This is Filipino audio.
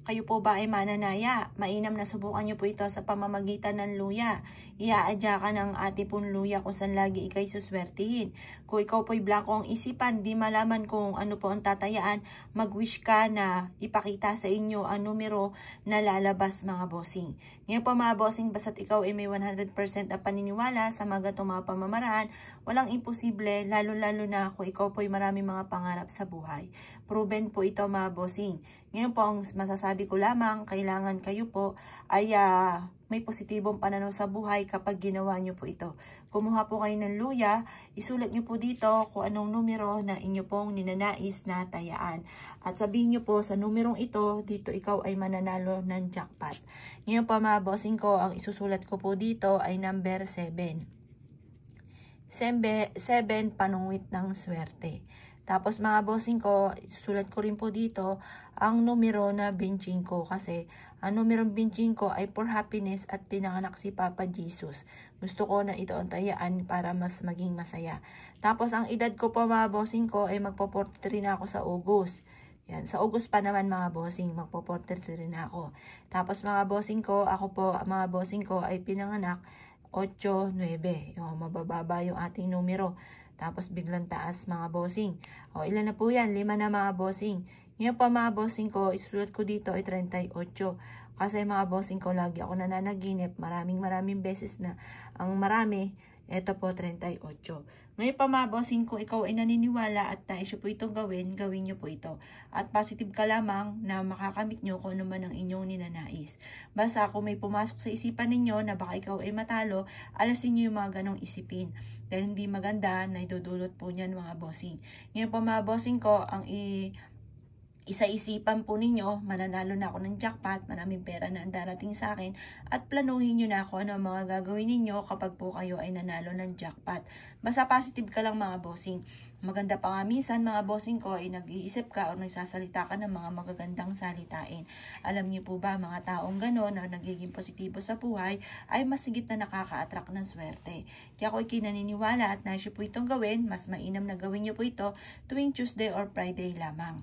Kayo po ba ay mananaya? Mainam na subukan niyo po ito sa pamamagitan ng luya. Iaadya ka ng ate pong luya kung saan lagi ikay suswertihin. Kung ikaw po'y blanco ang isipan, di malaman kung ano po ang tatayaan, mag-wish ka na ipakita sa inyo ang numero na lalabas mga bossing. Ngayon po mga bossing, basta't ikaw ay may 100% na paniniwala sa mga gatong mga pamamaraan, walang imposible, lalo-lalo na kung ikaw po'y maraming mga pangarap sa buhay. Proven po ito mga bossing. Ngayon po ang masasabi ko lamang, kailangan kayo po ay may positibong pananaw sa buhay kapag ginawa nyo po ito. Kumuha po kayo ng luya, isulat nyo po dito kung anong numero na inyo pong ninanais na tayaan. At sabihin nyo po sa numerong ito, dito ikaw ay mananalo ng jackpot. Ngayon po mga bossing ko, ang isusulat ko po dito ay number 7. 7 panungwit ng swerte. Tapos mga bossing ko, sulat ko rin po dito ang numero na 25 kasi ang numero 25 ay for happiness at pinanganak si Papa Jesus. Gusto ko na ito ang tayaan para mas maging masaya. Tapos ang edad ko po mga bossing ko ay magpo-43 na ako sa August. Yan, sa August pa naman mga bossing, magpo-43 na ako. Tapos mga bossing ko, ako po mga bossing ko ay pinanganak 8-9. Yung mabababa yung ating numero. Tapos biglang taas mga bossing. O ilan na po yan? 5 na mga bossing. Ngayon pa mga bossing ko, isulat ko dito ay 38. Kasi mga bossing ko, lagi ako nananaginip. Maraming beses na. Ang marami, ito po 38. Ngayon pa mga bossing ko, ikaw ay naniniwala at nais po itong gawin nyo po ito. At positive ka lamang na makakamit nyo kung ano man ang inyong ninanais. Basta kung may pumasok sa isipan ninyo na baka ikaw ay matalo, alasin nyo yung mga ganong isipin. Dahil hindi maganda na idudulot po niyan mga bossing. Ngayon pa mga bossing ko, ang isa-isipan po ninyo, mananalo na ako ng jackpot, maraming pera na ang darating sa akin, at planuhin nyo na ako ano mga gagawin ninyo kapag po kayo ay nanalo ng jackpot. Basta positive ka lang mga bossing. Maganda pa nga minsan mga bossing ko ay nag-iisip ka o nagsasalita ka ng mga magagandang salitain. Alam niyo po ba mga taong gano'n na nagiging positibo sa buhay ay masigit na nakaka-attract ng swerte. Kaya ako ay kinaniniwala at nais po itong gawin, mas mainam na gawin niyo po ito tuwing Tuesday or Friday lamang.